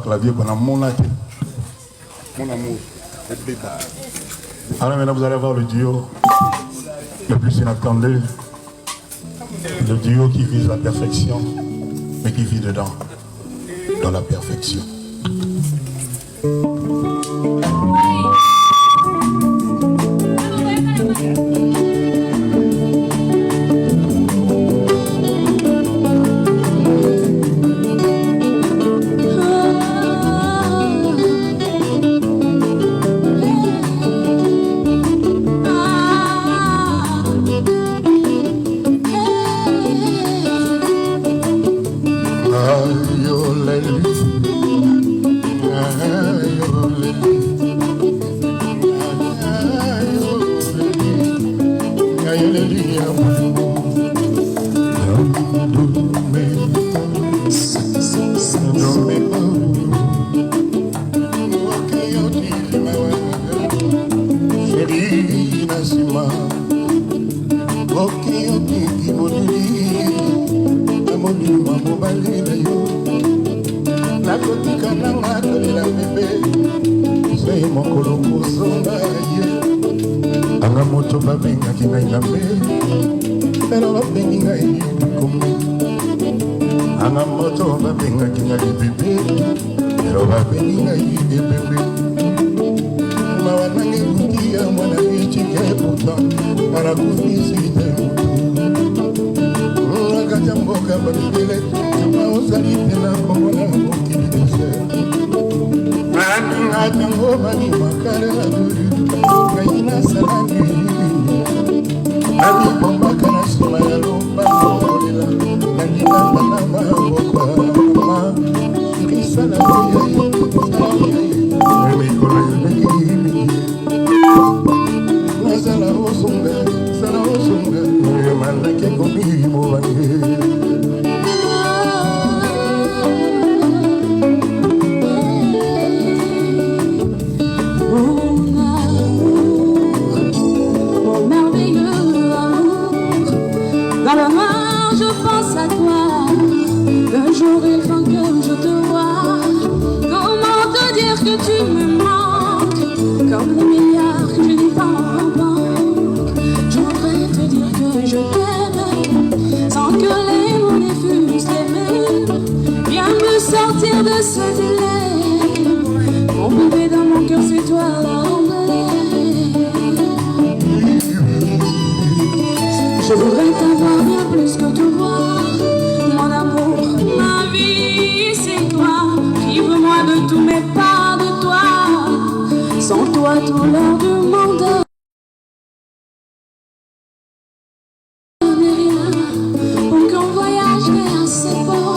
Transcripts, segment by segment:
Clavier qu'on a mon amour. Alors maintenant vous allez voir le duo le plus inattendu, le duo qui vise la perfection, mais qui vit dedans, dans la perfection. otiki molili amolima mobali na yo nakotika nanga kolela bebe se mokolo kosonga ye anga moto babengaki ngai ngambe pero babengi ngai kombe anga moto babengaki ngai bebe pero babengi ngai ebebe mawa nange kutia mwana bichike pourtant anakufisite mutu nakati ya mboka babibele tuma ozali te na komona mokili desert naningatango banimakale na dulu ngai nasalaki nabibombaka na nsima ya lobakolela nandingaka na maboko ma ikisala mikolo eleki nazala osunga zala osunga mandaki komimo bange Tu me manques comme les milliards que je n'ai pas en banque. Je voudrais te dire que je t'aime sans que les mots n'effusent les mêmes. Viens me sortir de ce dilemme. Mon bébé dans mon cœur, c'est toi je voudrais t'avoir bien plus que te voir. Mon amour, ma vie, c'est toi. Prive-moi de tous mes pas. Sans toi, tout l'heure du monde n'est rien. Aucun voyage n'est assez beau.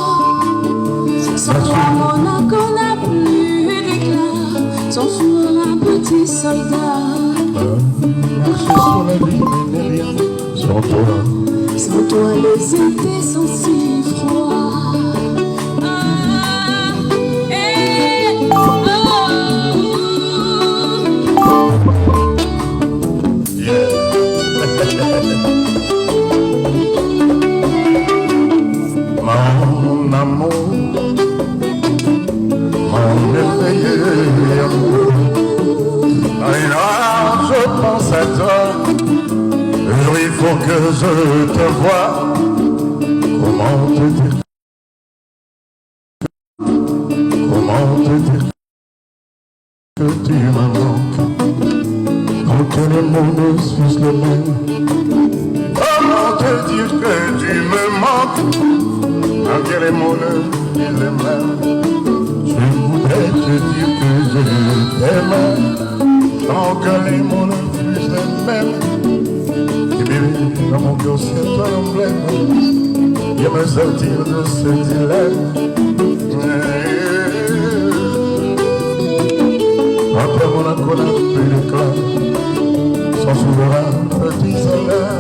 Sans toi, Monaco n'a plus d'éclat. Sans sourire, un petit soldat. Marcher sur la vie n'est rien sans toi. Sans toi, les étés sont si froids. Mon amour, mon merveilleux amour, je pense à toi. Le jour il faut que je te voie. Comment te dire que tu me manques? Quand que les mots ne suivent le même. Comment te dire que tu me manques? Quand les mots ne suivent le même. Je voudrais te dire que je t'aime. Tant que les mots ne suivent le même. Et bébé, dans mon cœur c'est toi l'emblème. Viens me sortir de ce dilemme. Après mon accord, un peu d'éclat. Sans souverain, petit soldat.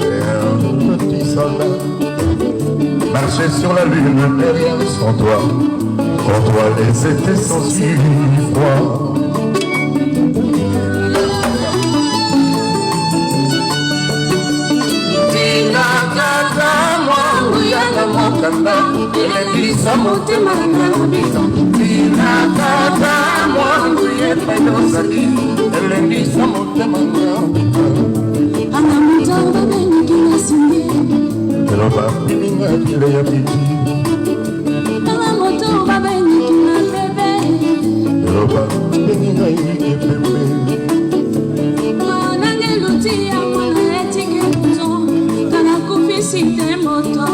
Et un petit soldat. Marcher sur la lune n'est rien sans toi. Quand toi les étés sont si froids. Elendisa motema na biso tinakata mwangu yependozali Elendisa motema na biso ana mutamba bengi nasimye eloba bilinga kile ya biti ana motomba bengi na bebe eloba bilinga yeke bebe ana ngeluti ya mwana etike kuzo kana kufisite moto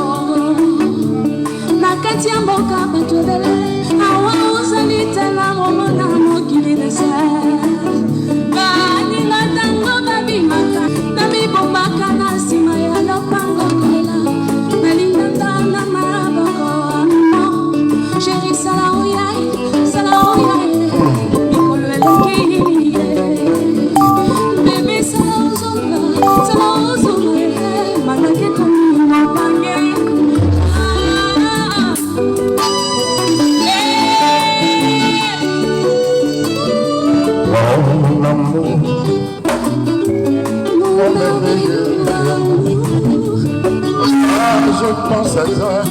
nakati ya mboka bato ebele awa ozali tala momona mokili desert baninga ntango babimaka na mibombaka na nsima ya lopango kolela nalinganda na maboko amimo sheri sala oyai mikolo eleki bebe sala ozonga manake komina bange je pense à toi.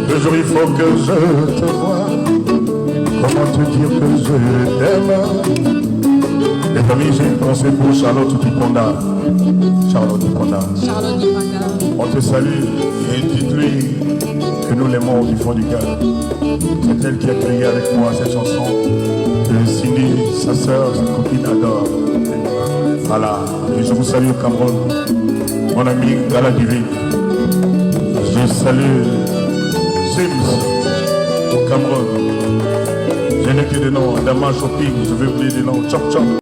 Le jour il faut que je te vois. Comment te dire que je t'aime? Les familles, j'ai une pensée pour Charlotte Tuponda. Charlotte Tuponda. Charlotte Tuponda. On te salue et dites-lui que nous l'aimons du fond du cœur. C'est elle qui a créé avec moi cette chanson. Que Cindy, sa sœur, sa copine adore. Voilà. Et je vous salue au Cameroun. Mon ami Gala Divine. Je salue Sims au Cameroun. Je n'ai que des noms. Dama Shopping, je vais oublier des noms. Chop Chop.